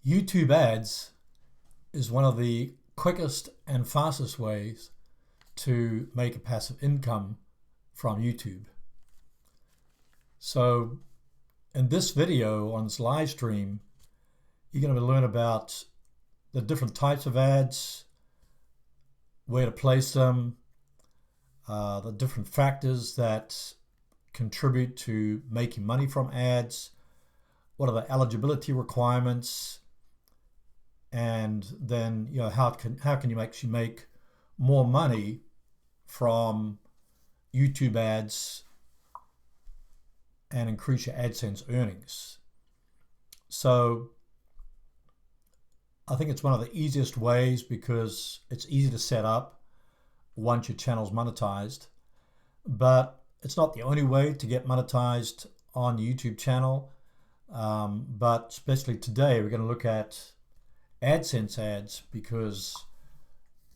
YouTube ads is one of the quickest and fastest ways to make a passive income from YouTube. So in this video, on this live stream, you're going to learn about the different types of ads, where to place them, the different factors that contribute to making money from ads, what are the eligibility requirements, and then how can you actually make more money from YouTube ads and increase your AdSense earnings. So I think it's one of the easiest ways because it's easy to set up once your channel's monetized, but it's not the only way to get monetized on the YouTube channel. But especially today, we're going to look at AdSense ads because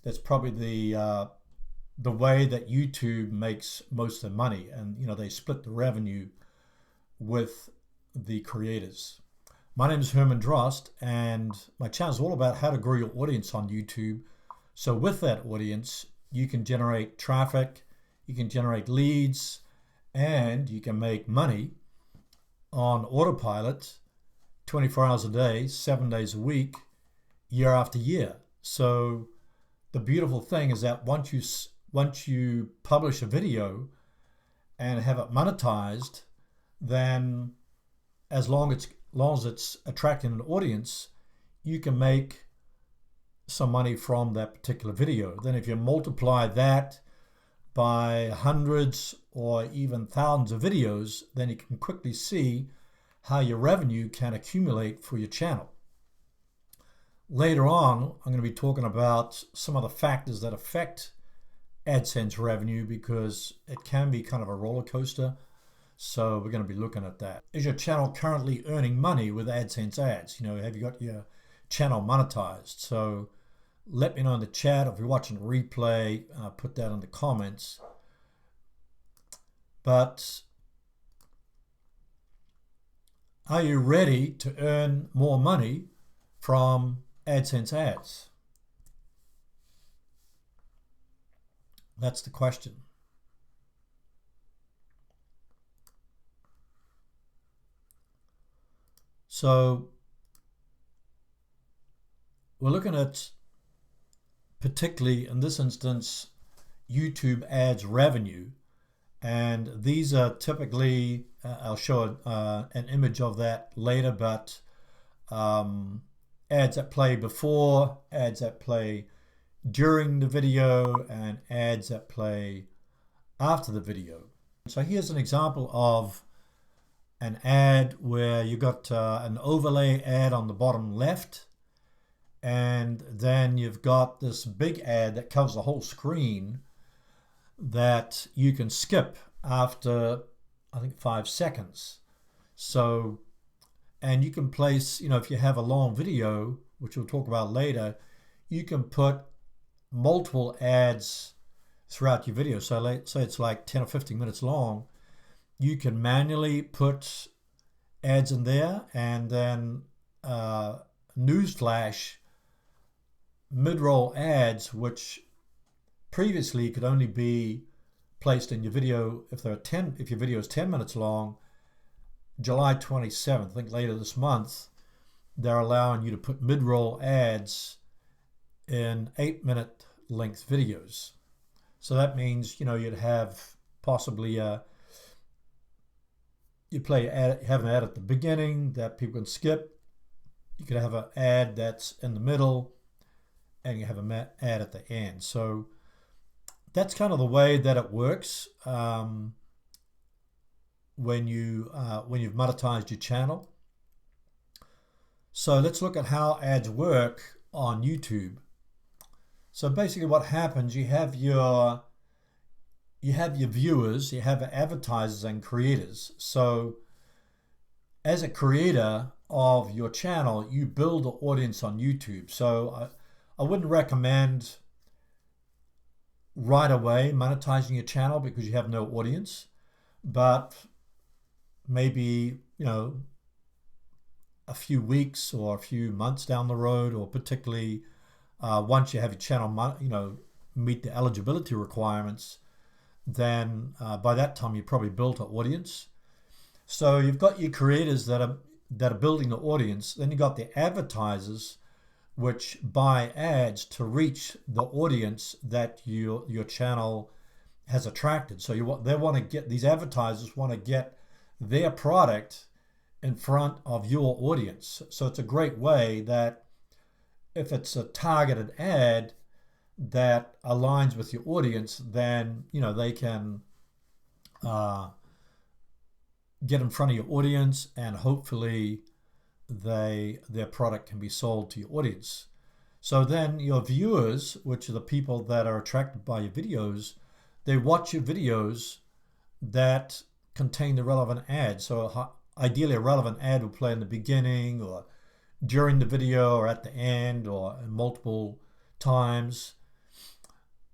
that's probably the way that YouTube makes most of their money, and they split the revenue with the creators. My name is Herman Drost, and my channel is all about how to grow your audience on YouTube. So with that audience, you can generate traffic, you can generate leads, and you can make money on autopilot 24 hours a day, 7 days a week, year after year. So the beautiful thing is that once you publish a video and have it monetized, then as long as it's attracting an audience, you can make some money from that particular video. Then if you multiply that by hundreds or even thousands of videos, then you can quickly see how your revenue can accumulate for your channel. Later on, I'm going to be talking about some of the factors that affect AdSense revenue because it can be kind of a roller coaster. So we're going to be looking at that. Is your channel currently earning money with AdSense ads? Have you got your channel monetized? So let me know in the chat. If you're watching replay, put that in the comments. But are you ready to earn more money from AdSense ads? That's the question. So we're looking at, particularly in this instance, YouTube ads revenue. And these are typically, I'll show an image of that later, but ads that play before, ads that play during the video, and ads that play after the video. So here's an example of an ad where you got an overlay ad on the bottom left, and then you've got this big ad that covers the whole screen that you can skip after, I think, 5 seconds. So, and you can place, if you have a long video, which we'll talk about later, you can put multiple ads throughout your video. So let's say it's like 10 or 15 minutes long. You can manually put ads in there, and then newsflash, mid-roll ads, which previously could only be placed in your video if your video is 10 minutes long. July 27th, I think later this month, they're allowing you to put mid-roll ads in 8-minute length videos. So that means you'd have possibly you have an ad at the beginning that people can skip. You could have an ad that's in the middle, and you have an ad at the end. So that's kind of the way that it works when you've monetized your channel. So let's look at how ads work on YouTube. So basically what happens, you have your viewers, you have advertisers and creators. So as a creator of your channel, you build an audience on YouTube. So I wouldn't recommend right away monetizing your channel because you have no audience, but maybe a few weeks or a few months down the road, or particularly once you have your channel, meet the eligibility requirements, then by that time you probably built an audience. So you've got your creators that are building the audience. Then you've got the advertisers, which buy ads to reach the audience that your channel has attracted. So these advertisers want to get their product in front of your audience. So it's a great way that if it's a targeted ad that aligns with your audience, then they can get in front of your audience, and hopefully their product can be sold to your audience. So then your viewers, which are the people that are attracted by your videos, they watch your videos that contain the relevant ads. So ideally a relevant ad will play in the beginning or during the video or at the end or multiple times.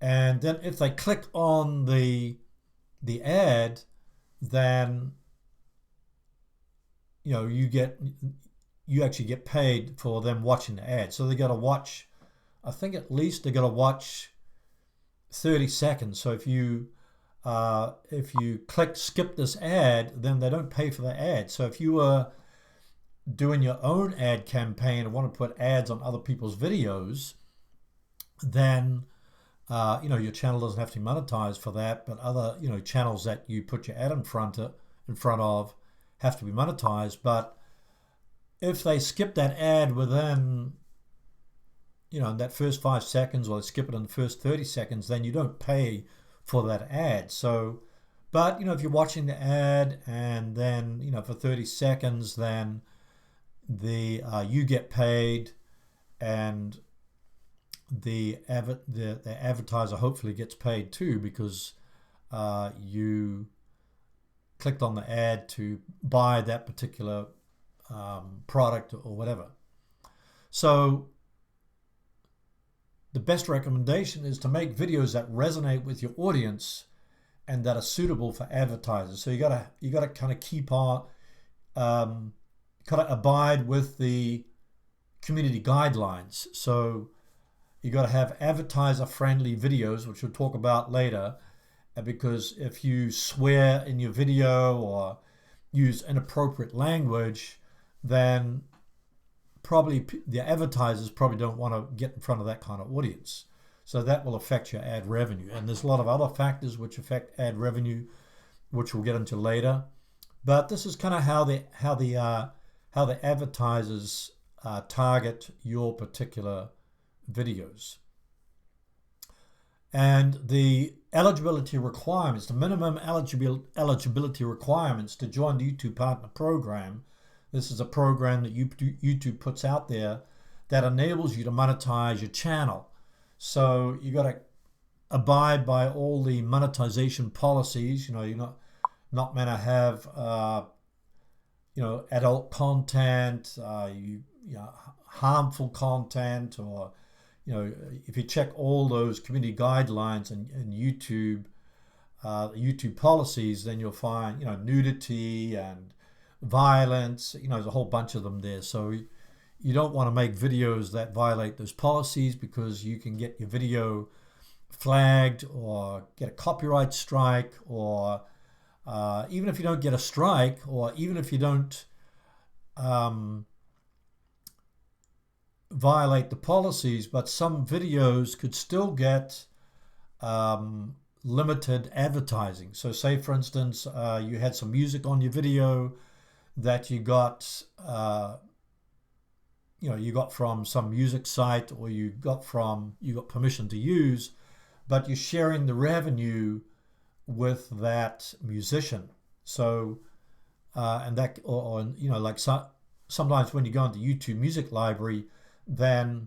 And then if they click on the ad, then you actually get paid for them watching the ad. So they got to watch, I think at least they got to watch 30 seconds. So if you click skip this ad, then they don't pay for the ad. So if you were doing your own ad campaign and want to put ads on other people's videos, then your channel doesn't have to be monetized for that, but other channels that you put your ad in front of have to be monetized. But if they skip that ad within that first 5 seconds, or they skip it in the first 30 seconds, then you don't pay for that ad. So, but if you're watching the ad and then for 30 seconds, then you get paid, and the advertiser hopefully gets paid too, because you clicked on the ad to buy that particular product or whatever. So the best recommendation is to make videos that resonate with your audience and that are suitable for advertisers. So you gotta kind of keep kind of abide with the community guidelines. So you got to have advertiser-friendly videos, which we'll talk about later, because if you swear in your video or use inappropriate language, then probably the advertisers probably don't want to get in front of that kind of audience. So that will affect your ad revenue. And there's a lot of other factors which affect ad revenue, which we'll get into later. But this is kind of how the advertisers target your particular videos. And the eligibility requirements, the minimum eligibility requirements to join the YouTube Partner Program. This is a program that YouTube puts out there that enables you to monetize your channel. So you got to abide by all the monetization policies. You're not meant to have adult content, harmful content, or if you check all those community guidelines and YouTube policies, then you'll find nudity and violence. There's a whole bunch of them there. So you don't want to make videos that violate those policies, because you can get your video flagged or get a copyright strike, or even if you don't get a strike, or even if you don't violate the policies, but some videos could still get limited advertising. So say, for instance, you had some music on your video that you got from some music site, or you got permission to use, but you're sharing the revenue with that musician. So and that, sometimes when you go into YouTube Music Library, then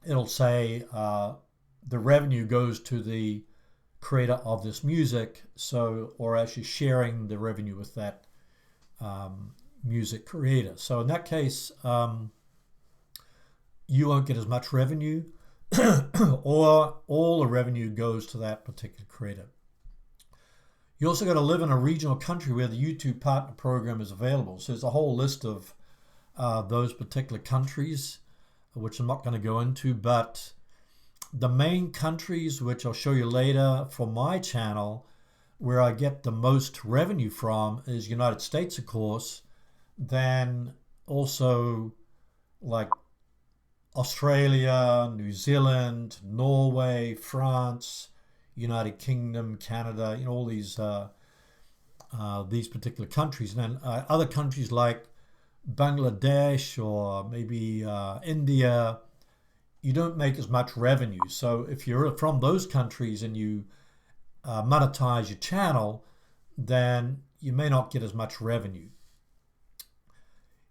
it'll say the revenue goes to the creator of this music, or actually sharing the revenue with that music creator. So in that case, you won't get as much revenue, or all the revenue goes to that particular creator. You also got to live in a regional country where the YouTube Partner Program is available. So there's a whole list of those particular countries, which I'm not going to go into, but the main countries, which I'll show you later for my channel, where I get the most revenue from is United States, of course, then also like Australia, New Zealand, Norway, France, United Kingdom, Canada, all these particular countries. And then other countries like Bangladesh or maybe India, you don't make as much revenue. So if you're from those countries and you monetize your channel, then you may not get as much revenue.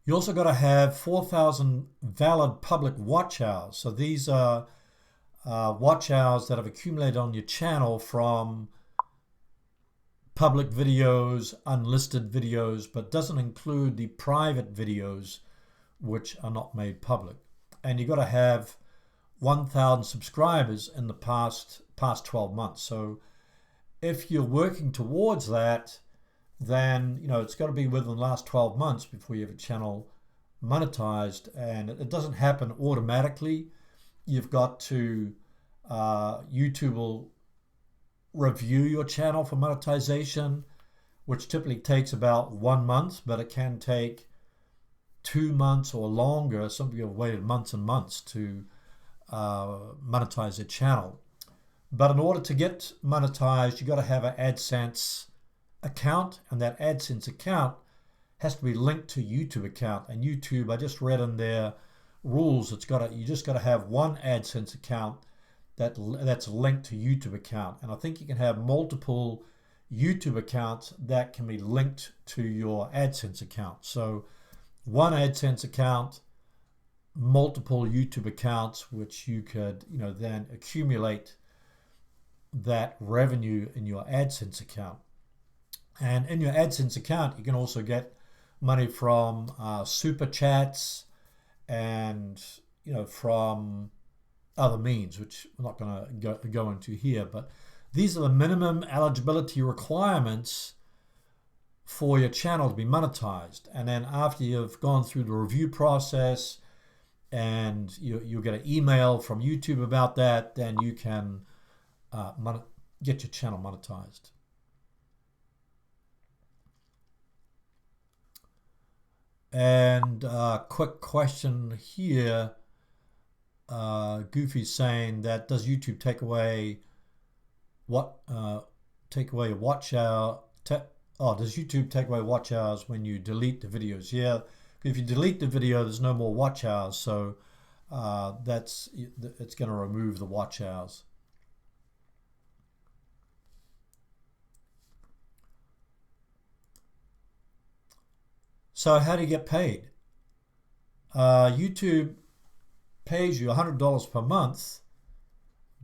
You also got to have 4,000 valid public watch hours. So these are watch hours that have accumulated on your channel from public videos, unlisted videos, but doesn't include the private videos which are not made public. And you got to have 1,000 subscribers in the past 12 months. So if you're working towards that, then it's got to be within the last 12 months before you have a channel monetized, and it doesn't happen automatically. You've got to YouTube will review your channel for monetization, which typically takes about 1 month, but it can take 2 months or longer. Some people have waited months and months to monetize their channel. But in order to get monetized, you got to have an AdSense account, and that AdSense account has to be linked to YouTube account. And YouTube, I just read in their rules, you just got to have one AdSense account that's linked to YouTube account. And I think you can have multiple YouTube accounts that can be linked to your AdSense account. So one AdSense account, multiple YouTube accounts, which you could then accumulate that revenue in your AdSense account. And in your AdSense account, you can also get money from super chats and from other means, which we're not going to go into here. But these are the minimum eligibility requirements for your channel to be monetized. And then after you've gone through the review process and you'll get an email from YouTube about that, then you can get your channel monetized. And quick question here. Goofy's saying that does YouTube take away watch hour? Does YouTube take away watch hours when you delete the videos? Yeah, if you delete the video, there's no more watch hours, so it's going to remove the watch hours. So how do you get paid? YouTube pays you $100 per month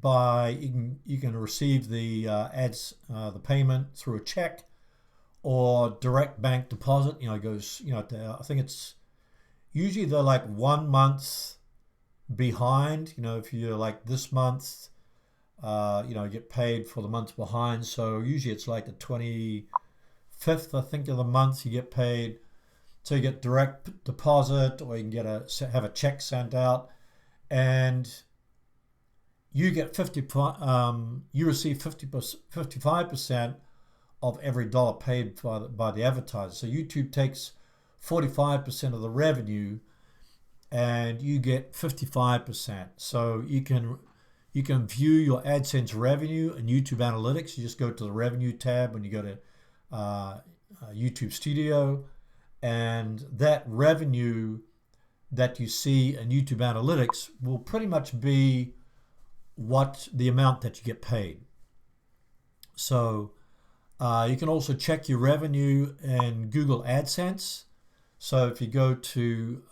by you can receive the the payment through a check or direct bank deposit. It goes I think it's usually they're like 1 month behind. If you're like this month, you get paid for the month behind. So usually it's like the 25th, I think, of the month you get paid. So you get direct deposit, or you can have a check sent out, and you get you receive 55% of every dollar paid by the advertiser. So YouTube takes 45% of the revenue, and you get 55%. So you can view your AdSense revenue in YouTube Analytics. You just go to the Revenue tab when you go to YouTube Studio. And that revenue that you see in YouTube Analytics will pretty much be the amount that you get paid. So you can also check your revenue in Google Adsense. So if you go to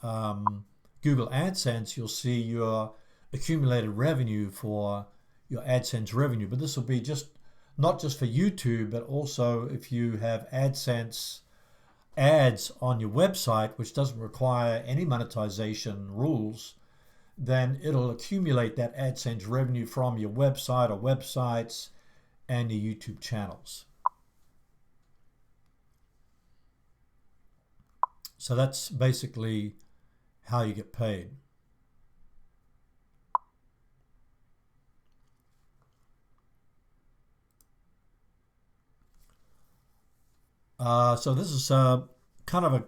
Google Adsense, you'll see your accumulated revenue for your AdSense revenue. But this will be not just for YouTube, but also if you have AdSense ads on your website, which doesn't require any monetization rules, then it'll accumulate that AdSense revenue from your website or websites and your YouTube channels. So that's basically how you get paid. So this is kind of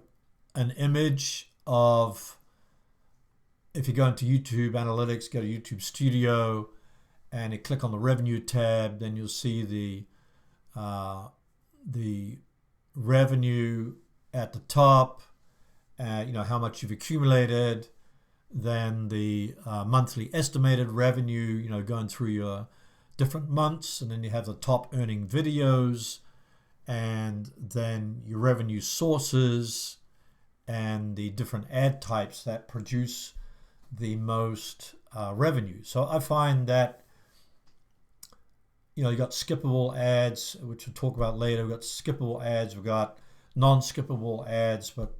an image of, if you go into YouTube Analytics, go to YouTube Studio, and you click on the Revenue tab, then you'll see the revenue at the top, how much you've accumulated, then the monthly estimated revenue, going through your different months, and then you have the top earning videos, and then your revenue sources and the different ad types that produce the most revenue. So I find that you got skippable ads, which we'll talk about later. We've got skippable ads, we've got non-skippable ads, but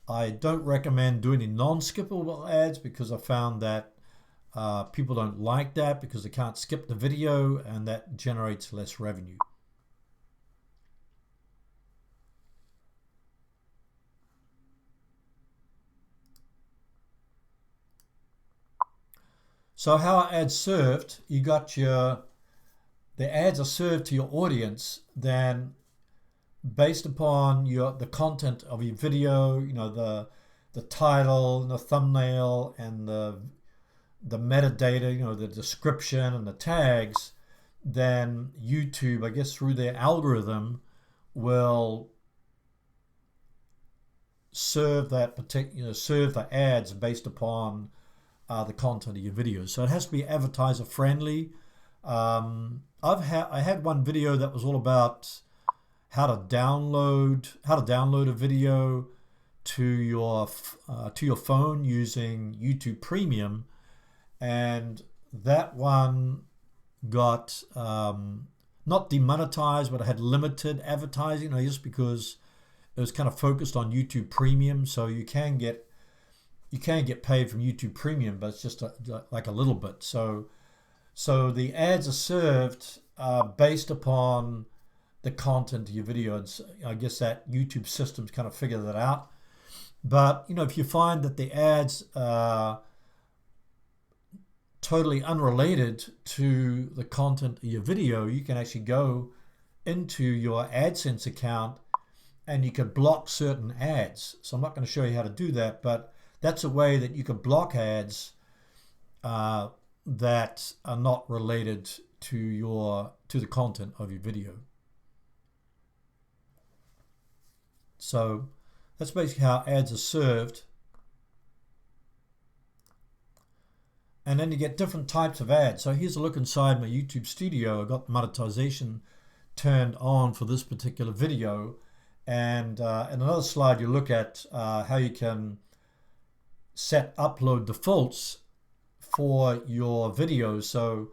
I don't recommend doing any non-skippable ads because I found that people don't like that because they can't skip the video, and that generates less revenue. So how are ads served? You got the ads are served to your audience then based upon the content of your video, the title and the thumbnail and the metadata, the description and the tags. Then YouTube, I guess through their algorithm, will serve the ads based upon the content of your videos. So it has to be advertiser friendly. I had one video that was all about how to download a video to your phone using YouTube Premium, and that one got not demonetized, but it had limited advertising, just because it was kind of focused on YouTube Premium. So you can get paid from YouTube Premium, but it's just like a little bit. So the ads are served based upon the content of your video. And I guess that YouTube system's kind of figured that out. But if you find that the ads are totally unrelated to the content of your video, you can actually go into your AdSense account and you can block certain ads. So I'm not going to show you how to do that, but that's a way that you can block ads that are not related to the content of your video. So that's basically how ads are served. And then you get different types of ads. So here's a look inside my YouTube Studio. I got monetization turned on for this particular video. And in another slide, you look at how you can set upload defaults for your videos. So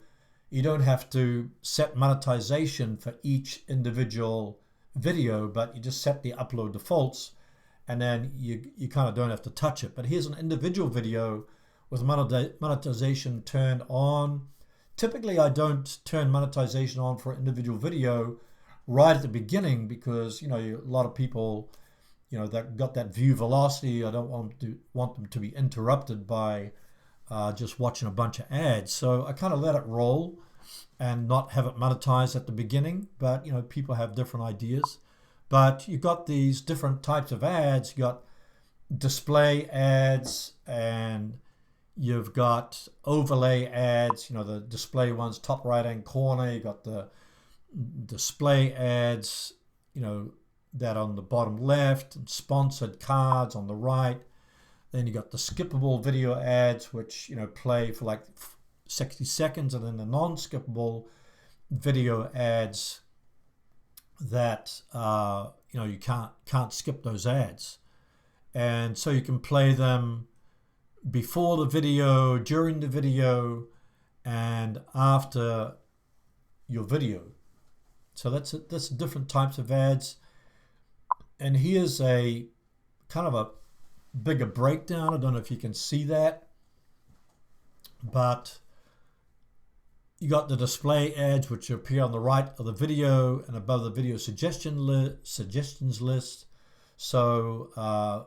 you don't have to set monetization for each individual video, but you just set the upload defaults, and then you kind of don't have to touch it. But here's an individual video with monetization turned on. Typically, I don't turn monetization on for an individual video right at the beginning because a lot of people that got that view velocity. I don't want them to be interrupted by just watching a bunch of ads. So I kind of let it roll and not have it monetized at the beginning. But people have different ideas. But you've got these different types of ads. You got display ads, and you've got overlay ads. The display ones, top right hand corner. You got the display ads, that on the bottom left, and sponsored cards on the right. Then you got the skippable video ads, which play for like 60 seconds, and then the non-skippable video ads that you can't skip those ads. And so you can play them before the video, during the video, and after your video. So that's different types of ads. And here's a kind of a bigger breakdown. I don't know if you can see that, but you got the display ads, which appear on the right of the video and above the video suggestions list. So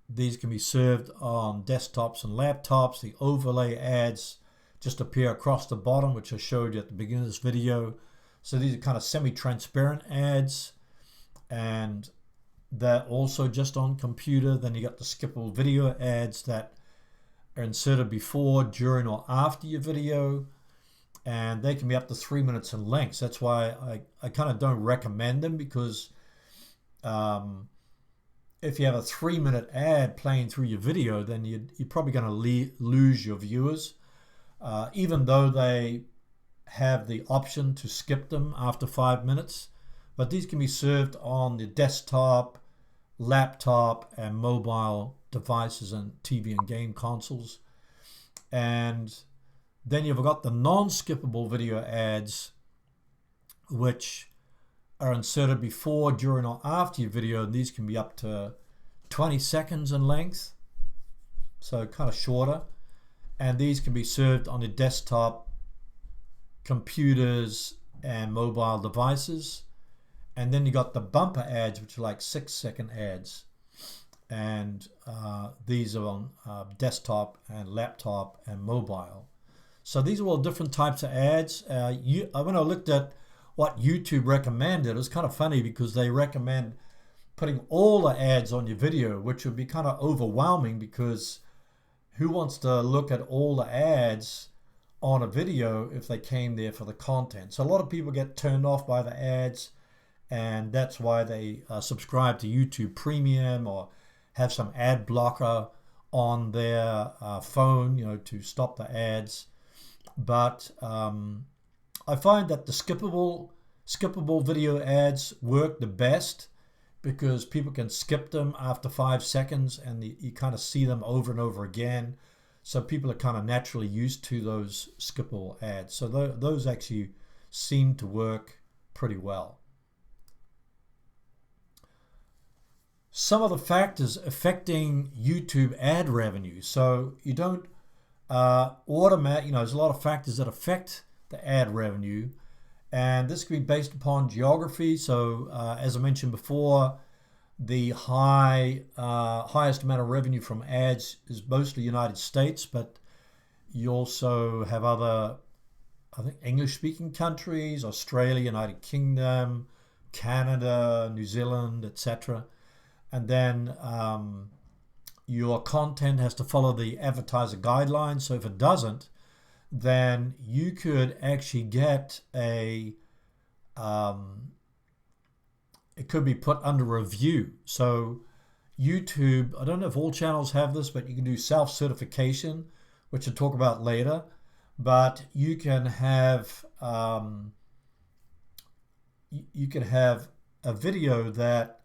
These can be served on desktops and laptops. The overlay ads just appear across the bottom, which I showed you at the beginning of this video. So these are kind of semi-transparent ads, and they're also just on computer. Then you got the skippable video ads that are inserted before, during, or after your video, and they can be up to 3 minutes in length. That's why I kind of don't recommend them, because if you have a 3-minute ad playing through your video, then you're probably going to lose your viewers, even though they have the option to skip them after 5 minutes. But these can be served on the desktop, laptop, and mobile devices, and TV and game consoles. And then you've got the non-skippable video ads, which are inserted before, during, or after your video, and these can be up to 20 seconds in length, so kind of shorter. And these can be served on the desktop, computers, and mobile devices. And then you got the bumper ads, which are like 6-second ads, and these are on desktop and laptop and mobile. So these are all different types of ads. When I looked at what YouTube recommended, it was kind of funny, because they recommend putting all the ads on your video, which would be kind of overwhelming, because who wants to look at all the ads on a video if they came there for the content? So a lot of people get turned off by the ads, and that's why they subscribe to YouTube Premium or have some ad blocker on their phone, to stop the ads. But I find that the skippable video ads work the best, because people can skip them after 5 seconds, and you kind of see them over and over again. So people are kind of naturally used to those skippable ads. So those actually seem to work pretty well. Some of the factors affecting YouTube ad revenue. So you don't automate, there's a lot of factors that affect the ad revenue, and this can be based upon geography. So as I mentioned before, the highest amount of revenue from ads is mostly United States, but you also have other, I think, English-speaking countries: Australia, United Kingdom, Canada, New Zealand, etc. And then your content has to follow the advertiser guidelines. So if it doesn't, then you could actually get it could be put under review. So YouTube, I don't know if all channels have this, but you can do self-certification, which I'll talk about later. But you can have a video that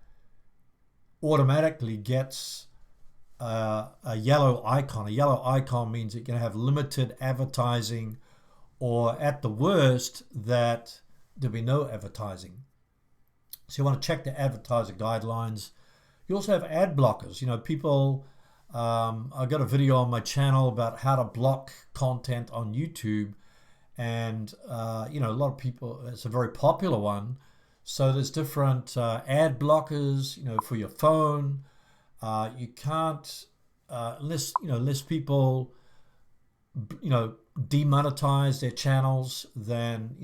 automatically gets a yellow icon. A yellow icon means it can have limited advertising, or at the worst, that there'll be no advertising. So you want to check the advertiser guidelines. You also have ad blockers. People, I got a video on my channel about how to block content on YouTube, and a lot of people, it's a very popular one. So there's different ad blockers, for your phone. You can't, unless people, demonetize their channels, then,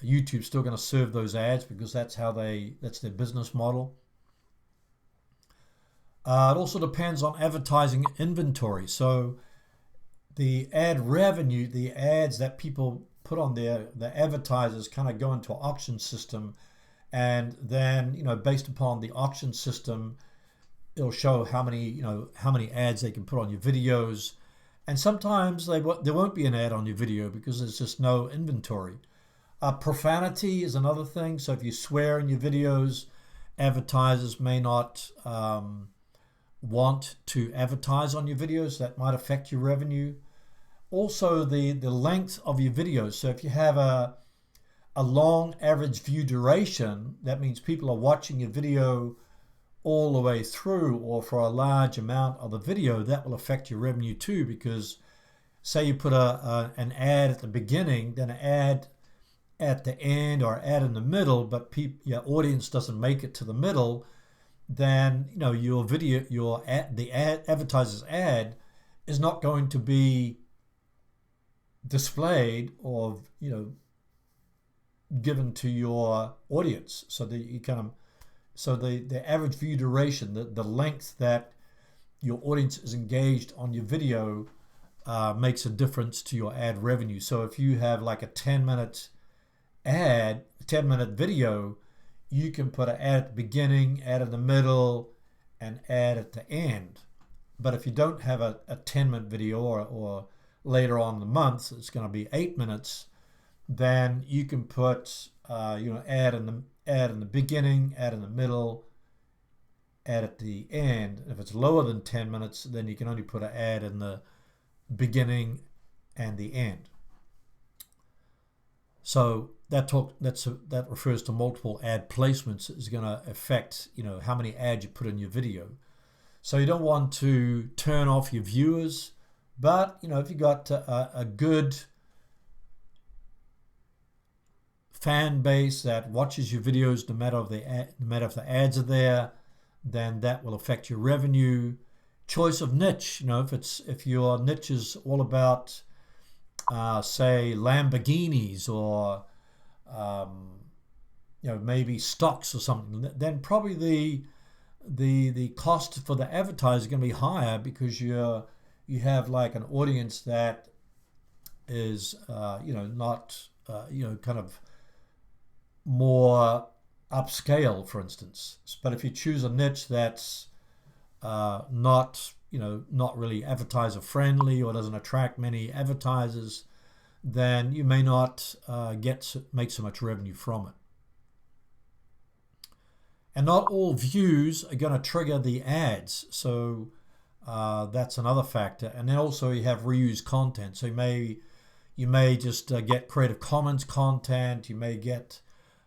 YouTube's still going to serve those ads, because that's their business model. It also depends on advertising inventory. So the ad revenue, the ads that people put on there, the advertisers kind of go into an auction system, and then, based upon the auction system, it'll show how many ads they can put on your videos. And sometimes there won't be an ad on your video, because there's just no inventory. Profanity is another thing. So if you swear in your videos, advertisers may not want to advertise on your videos. That might affect your revenue. Also, the length of your videos. So if you have a long average view duration, that means people are watching your video all the way through, or for a large amount of the video. That will affect your revenue too, because say you put an ad at the beginning, then an ad at the end, or ad in the middle, but your audience doesn't make it to the middle, then your video, the advertiser's ad is not going to be displayed or given to your audience. So the average view duration, the length that your audience is engaged on your video makes a difference to your ad revenue. So if you have like a 10-minute ad, 10-minute video, you can put an ad at the beginning, ad in the middle, and ad at the end. But if you don't have a 10-minute video or later on in the month, it's going to be 8 minutes, then you can put ad in the beginning, ad in the middle, ad at the end. If it's lower than 10 minutes, then you can only put an ad in the beginning and the end. So that refers to multiple ad placements. Is going to affect how many ads you put in your video. So you don't want to turn off your viewers, but if you got a good fan base that watches your videos no matter if the ads are there, then that will affect your revenue. Choice of niche, if your niche is all about say Lamborghinis or maybe stocks or something, then probably the cost for the advertiser is going to be higher, because you have like an audience that is not kind of more upscale, for instance. But if you choose a niche that's not really advertiser friendly or doesn't attract many advertisers, then you may not make so much revenue from it. And not all views are going to trigger the ads, so that's another factor. And then also you have reused content. So you may just get Creative Commons content. You may get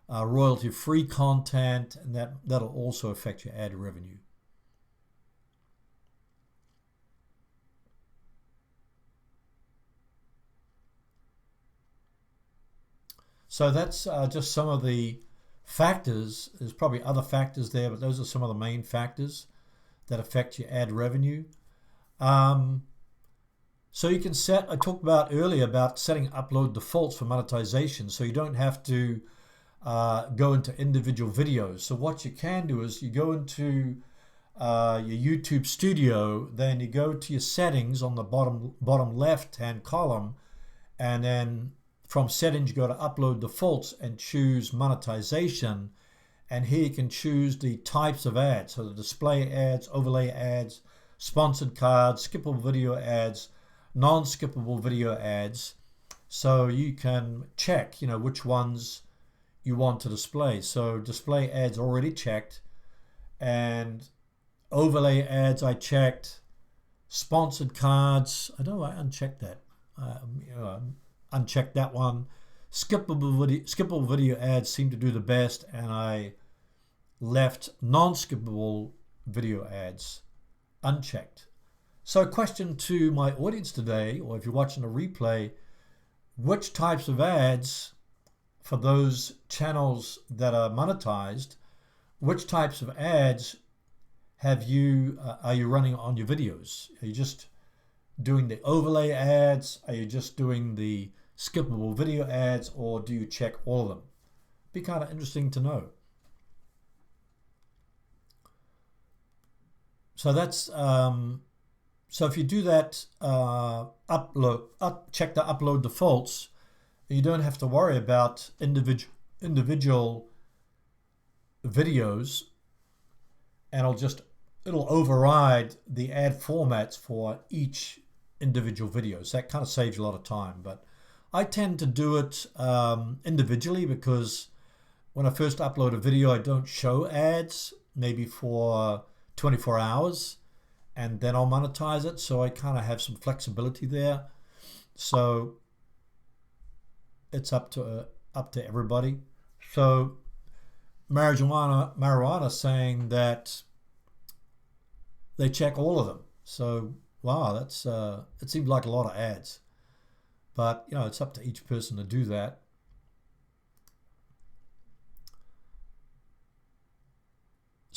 royalty-free content, and that'll also affect your ad revenue. So that's just some of the factors. There's probably other factors there, but those are some of the main factors that affect your ad revenue. So you can I talked about earlier about setting upload defaults for monetization, so you don't have to go into individual videos. So what you can do is you go into your YouTube studio, then you go to your settings on the bottom left hand column, and then from settings you go to upload defaults and choose monetization, and here you can choose the types of ads, so the display ads, overlay ads, sponsored cards, skippable video ads, non-skippable video ads. So you can check which ones you want to display. So display ads already checked, and overlay ads I checked. Sponsored cards, I know I unchecked that. Unchecked that one. Skippable video ads seem to do the best, and I left non-skippable video ads unchecked. So question to my audience today, or if you're watching a replay, which types of ads for those channels that are monetized, which types of ads are you running on your videos? Are you just doing the overlay ads? Are you just doing the skippable video ads, or do you check all of them? Be kind of interesting to know. So that's so if you do that, check the upload defaults, you don't have to worry about individual videos, and it'll override the ad formats for each individual video. So that kind of saves you a lot of time. But I tend to do it individually, because when I first upload a video, I don't show ads, maybe for 24 hours, and then I'll monetize it. So I kind of have some flexibility there. So it's up to everybody. So marijuana saying that they check all of them. So wow, that's it seems like a lot of ads, but it's up to each person to do that.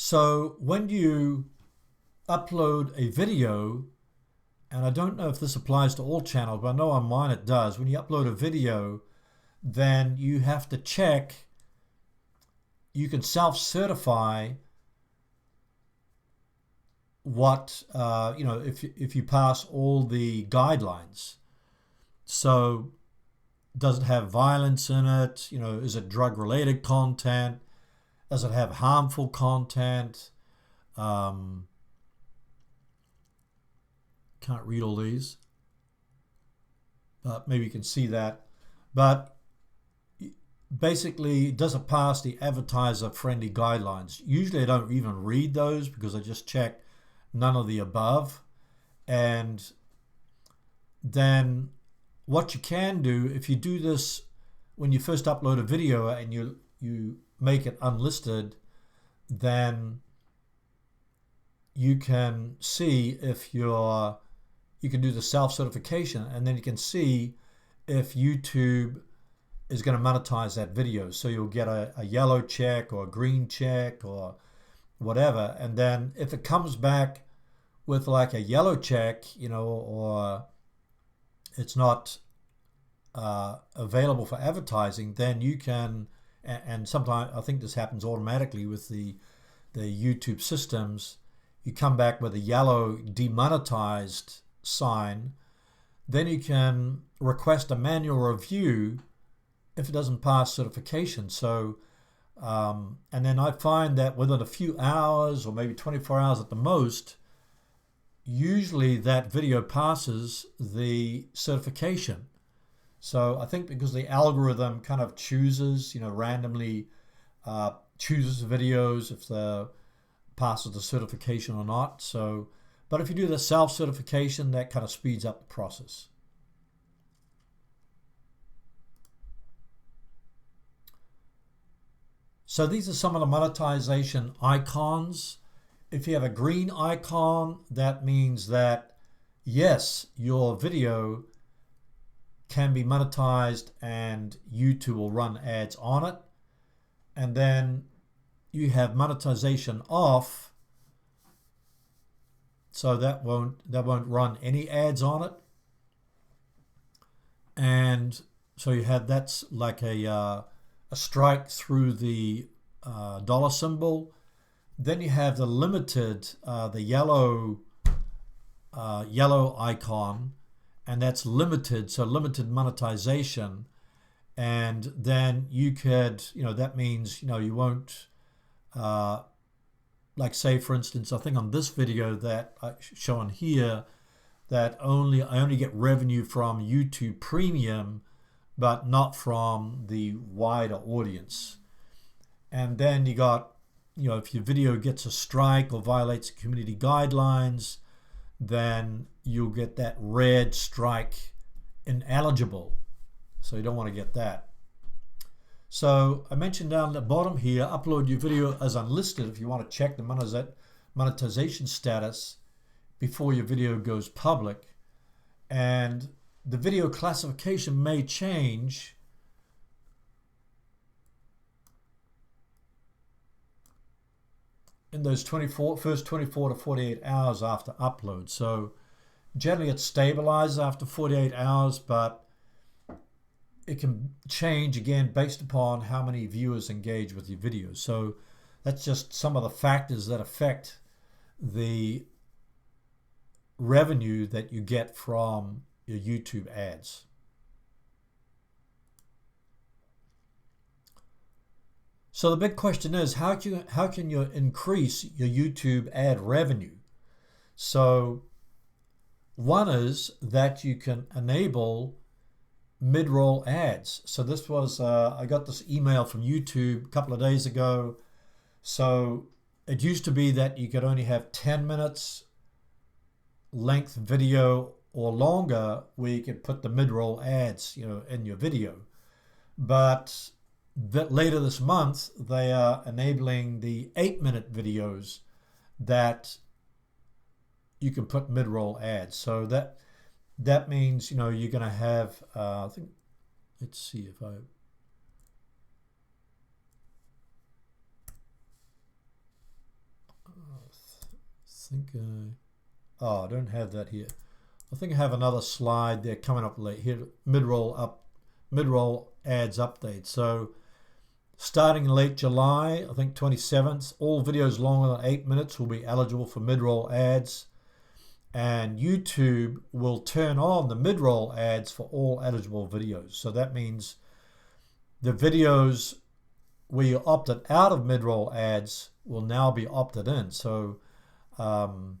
So when you upload a video, and I don't know if this applies to all channels, but I know on mine it does. When you upload a video, then you have to check, you can self-certify what, if you pass all the guidelines. So does it have violence in it? Is it drug-related content? Does it have harmful content? Can't read all these, but maybe you can see that. But basically, does it pass the advertiser-friendly guidelines? Usually I don't even read those because I just check none of the above. And then what you can do, if you do this when you first upload a video and you make it unlisted, then you can see if you can do the self-certification, and then you can see if YouTube is going to monetize that video. So you'll get a yellow check or a green check or whatever. And then if it comes back with like a yellow check, or it's not available for advertising, then you can, and sometimes I think this happens automatically with the YouTube systems, you come back with a yellow demonetized sign, then you can request a manual review if it doesn't pass certification. So, and then I find that within a few hours or maybe 24 hours at the most, usually that video passes the certification. So I think because the algorithm kind of chooses, randomly chooses videos if the passes the certification or not. So, but if you do the self-certification, that kind of speeds up the process. So these are some of the monetization icons. If you have a green icon, that means that yes, your video can be monetized and YouTube will run ads on it. And then you have monetization off, so that won't run any ads on it. And so you have, that's like a strike through the dollar symbol. Then you have the limited, the yellow icon, and that's limited, so limited monetization. And then you could, that means, you won't, like say for instance, I think on this video that I show on here, that I only get revenue from YouTube Premium, but not from the wider audience. And then you got, if your video gets a strike or violates community guidelines, then you'll get that red strike ineligible. So you don't want to get that. So I mentioned down at the bottom here, upload your video as unlisted if you want to check the monetization status before your video goes public. And the video classification may change in those first 24 to 48 hours after upload. So generally it stabilizes after 48 hours, but it can change again based upon how many viewers engage with your videos. So that's just some of the factors that affect the revenue that you get from your YouTube ads. So the big question is, how can you increase your YouTube ad revenue? So one is that you can enable mid-roll ads. So this was, I got this email from YouTube a couple of days ago. So it used to be that you could only have 10 minutes length video or longer where you could put the mid-roll ads, in your video. But later this month, they are enabling the 8-minute videos that you can put mid-roll ads. So that means, you're going to have, I think, let's see if I, think, oh, I don't have that here. I think I have another slide there coming up late here, mid-roll ads update. So starting in late July, I think 27th, all videos longer than 8 minutes will be eligible for mid-roll ads. And YouTube will turn on the mid-roll ads for all eligible videos. So that means the videos where you opted out of mid-roll ads will now be opted in. So, so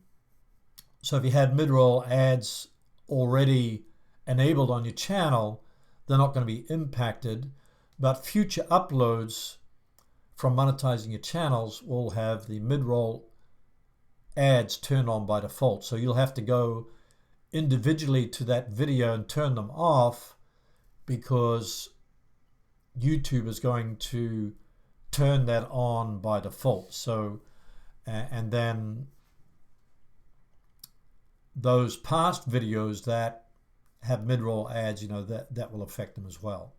if you had mid-roll ads already enabled on your channel, they're not going to be impacted. But future uploads from monetizing your channels will have the mid-roll ads turned on by default. So you'll have to go individually to that video and turn them off, because YouTube is going to turn that on by default. So, and then those past videos that have mid-roll ads, you know, that will affect them as well.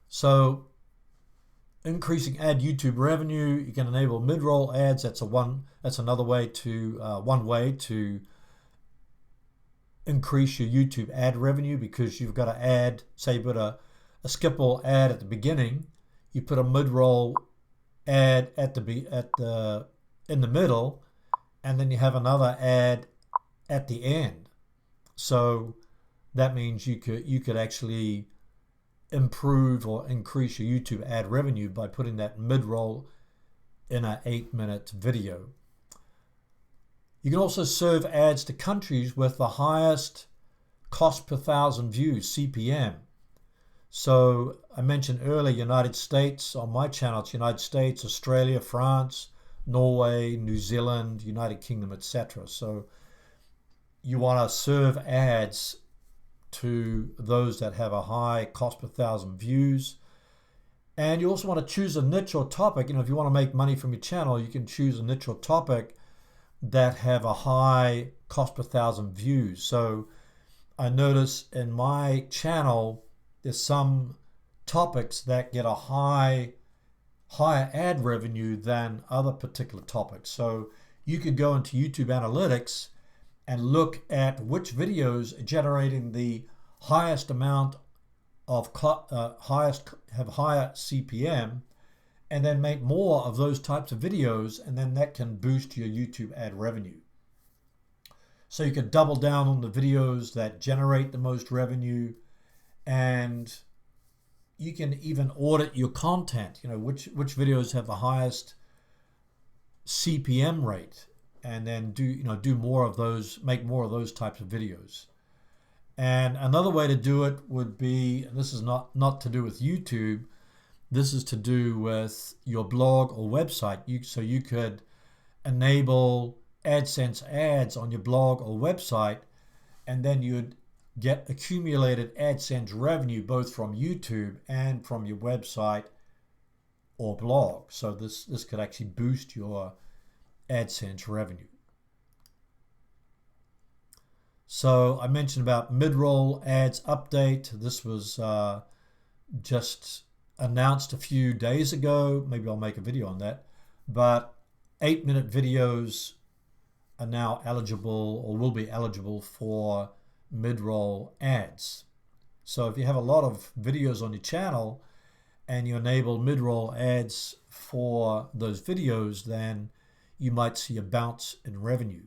So increasing ad YouTube revenue, you can enable mid-roll ads. That's another way to one way to increase your YouTube ad revenue, because you've got to add, say you put a skip-all ad at the beginning, you put a mid-roll ad in the middle, and then you have another ad at the end. So that means you could actually improve or increase your YouTube ad revenue by putting that mid-roll in an 8-minute video. You can also serve ads to countries with the highest cost per 1,000 views, CPM. So I mentioned earlier United States. On my channel, it's United States, Australia, France, Norway, New Zealand, United Kingdom, etc. So you want to serve ads to those that have a high cost per 1,000 views. And you also want to choose a niche or topic. You know, if you want to make money from your channel, you can choose a niche or topic that have a high cost per 1,000 views. So I notice in my channel, there's some topics that get a higher ad revenue than other particular topics. So you could go into YouTube Analytics and look at which videos are generating the highest amount of have higher CPM, and then make more of those types of videos, and then that can boost your YouTube ad revenue. So you can double down on the videos that generate the most revenue, and you can even audit your content, you know, which videos have the highest CPM rate, and then do more of those, make more of those types of videos. And another way to do it would be, and this is not to do with YouTube, this is to do with your blog or website. So you could enable AdSense ads on your blog or website, and then you'd get accumulated AdSense revenue both from YouTube and from your website or blog. So this could actually boost your AdSense revenue. So I mentioned about mid-roll ads update. This was just announced a few days ago. Maybe I'll make a video on that. But 8-minute videos are now eligible, or will be eligible, for mid-roll ads. So if you have a lot of videos on your channel and you enable mid-roll ads for those videos, then you might see a bounce in revenue.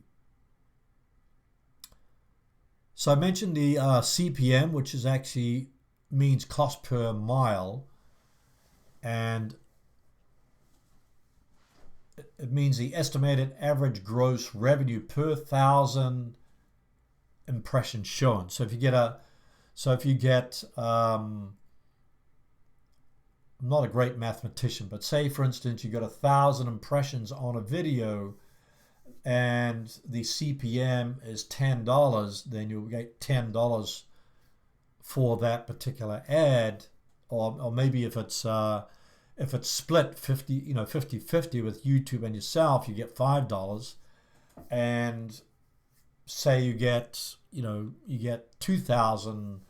So I mentioned the CPM, which is actually means cost per mile, and it means the estimated average gross revenue per 1,000 impressions shown. So if you get I'm not a great mathematician, but say for instance you got 1,000 impressions on a video and the CPM is $10, then you'll get $10 for that particular ad, or maybe if it's split 50-50 with YouTube and yourself, you get $5. And say you get 2,000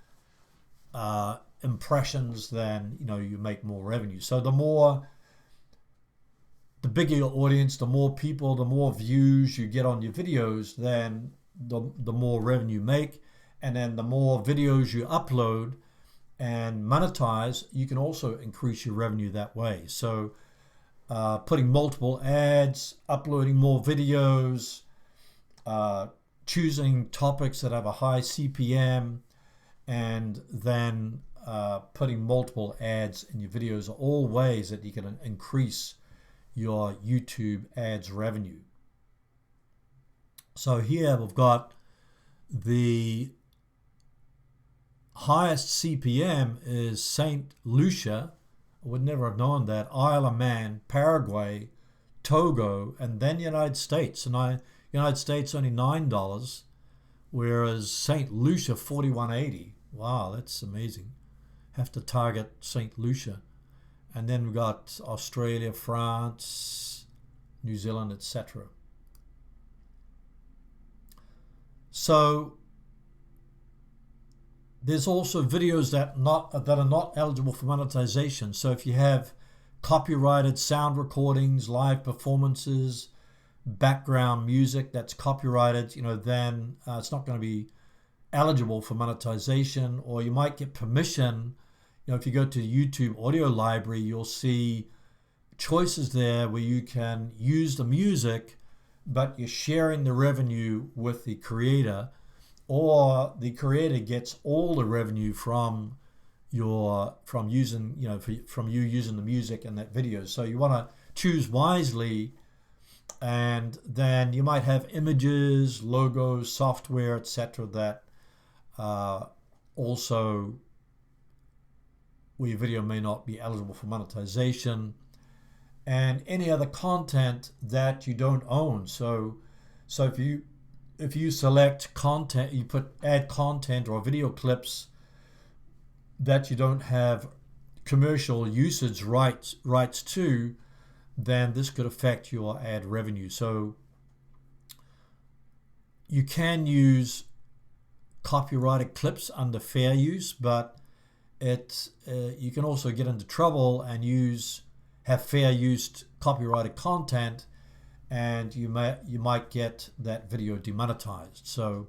impressions, then you make more revenue. So the bigger your audience, the more people, the more views you get on your videos, then the more revenue you make. And then the more videos you upload and monetize, you can also increase your revenue that way. So putting multiple ads, uploading more videos, choosing topics that have a high CPM, and then putting multiple ads in your videos are all ways that you can increase your YouTube ads revenue. So here we've got the highest CPM is St. Lucia. I would never have known that. Isle of Man, Paraguay, Togo, and then United States. And United States only $9, whereas St. Lucia $41.80. Wow, that's amazing. Have to target St. Lucia. And then we've got Australia, France, New Zealand, etc. So there's also videos that are not eligible for monetization. So if you have copyrighted sound recordings, live performances, background music that's copyrighted, then it's not going to be eligible for monetization. Or you might get permission. If you go to YouTube audio library, you'll see choices there where you can use the music, but you're sharing the revenue with the creator, or the creator gets all the revenue from you using the music in that video. So you want to choose wisely, and then you might have images, logos, software, etc. that also where your video may not be eligible for monetization, and any other content that you don't own. So if you select content, you add content or video clips that you don't have commercial usage rights to, then this could affect your ad revenue. So you can use copyrighted clips under fair use, but you can also get into trouble and have fair use copyrighted content, and you might get that video demonetized. So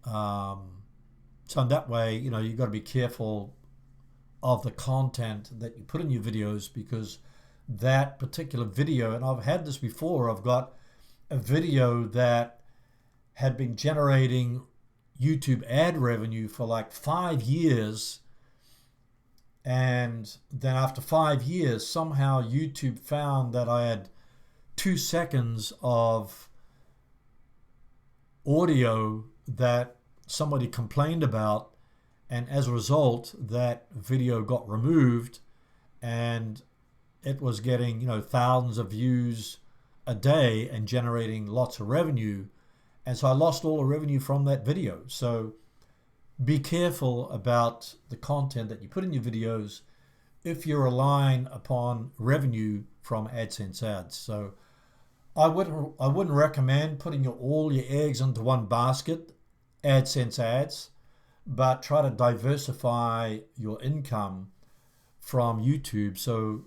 in that way, you've got to be careful of the content that you put in your videos, because that particular video, and I've had this before, I've got a video that had been generating YouTube ad revenue for like 5 years, and then after 5 years, somehow YouTube found that I had 2 seconds of audio that somebody complained about, and as a result, that video got removed, and it was getting thousands of views a day and generating lots of revenue, and so I lost all the revenue from that video. So be careful about the content that you put in your videos if you're relying upon revenue from AdSense ads. So I wouldn't recommend putting all your eggs into one basket, AdSense ads, but try to diversify your income from YouTube. So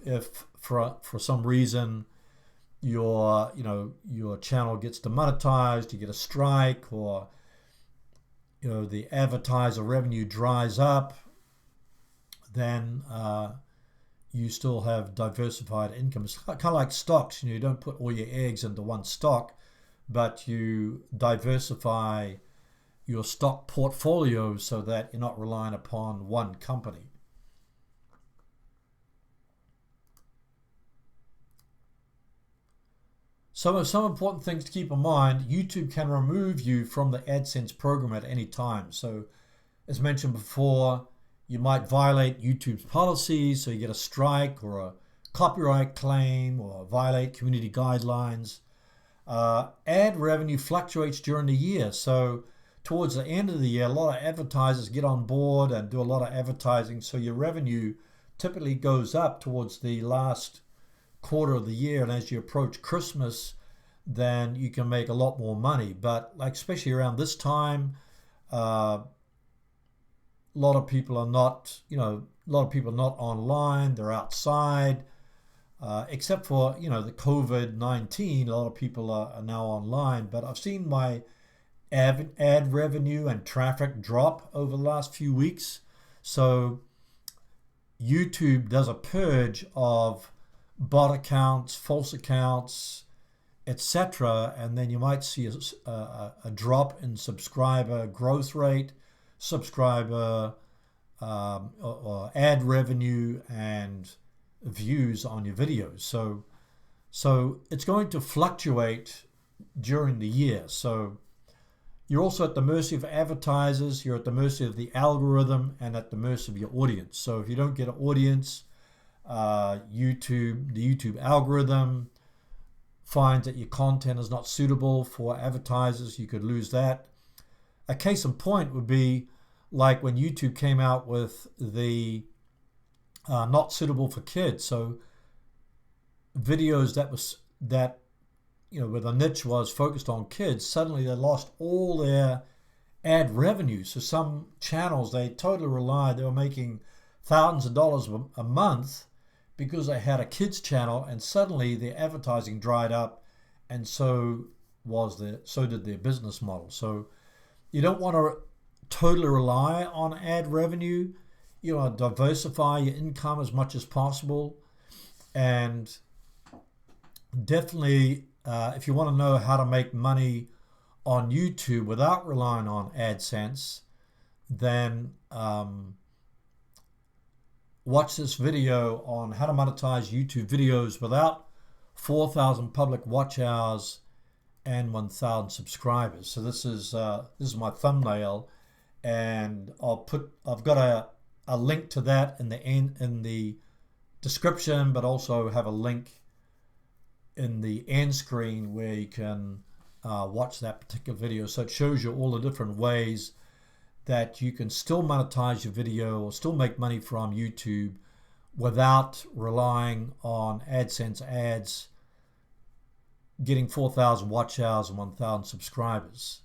if for some reason your channel gets demonetized, you get a strike, or the advertiser revenue dries up, then you still have diversified income. It's kind of like stocks. You don't put all your eggs into one stock, but you diversify your stock portfolio so that you're not relying upon one company. So some important things to keep in mind: YouTube can remove you from the AdSense program at any time. So as mentioned before, you might violate YouTube's policies, so you get a strike or a copyright claim, or violate community guidelines. Ad revenue fluctuates during the year. So towards the end of the year, a lot of advertisers get on board and do a lot of advertising. So your revenue typically goes up towards the last quarter of the year, and as you approach Christmas, then you can make a lot more money. But especially around this time, a lot of people are not, a lot of people are not online. They're outside, except for, the COVID-19. A lot of people are now online. But I've seen my ad revenue and traffic drop over the last few weeks. So YouTube does a purge of bot accounts, false accounts, etc., and then you might see a drop in subscriber growth rate, subscriber or ad revenue, and views on your videos. So it's going to fluctuate during the year. So you're also at the mercy of advertisers, you're at the mercy of the algorithm, and at the mercy of your audience. So if you don't get an audience, the YouTube algorithm finds that your content is not suitable for advertisers, you could lose that. A case in point would be like when YouTube came out with the not suitable for kids. So videos that where the niche was focused on kids, suddenly they lost all their ad revenue. So some channels, they totally relied, they were making thousands of dollars a month because they had a kids channel, and suddenly their advertising dried up, and so did their business model. So you don't want to totally rely on ad revenue. You want to diversify your income as much as possible, and definitely if you want to know how to make money on YouTube without relying on AdSense, then watch this video on how to monetize YouTube videos without 4,000 public watch hours and 1,000 subscribers. So this is my thumbnail, and I've got a link to that in the description, but also have a link in the end screen where you can watch that particular video. So it shows you all the different ways that you can still monetize your video or still make money from YouTube without relying on AdSense ads, getting 4,000 watch hours and 1,000 subscribers.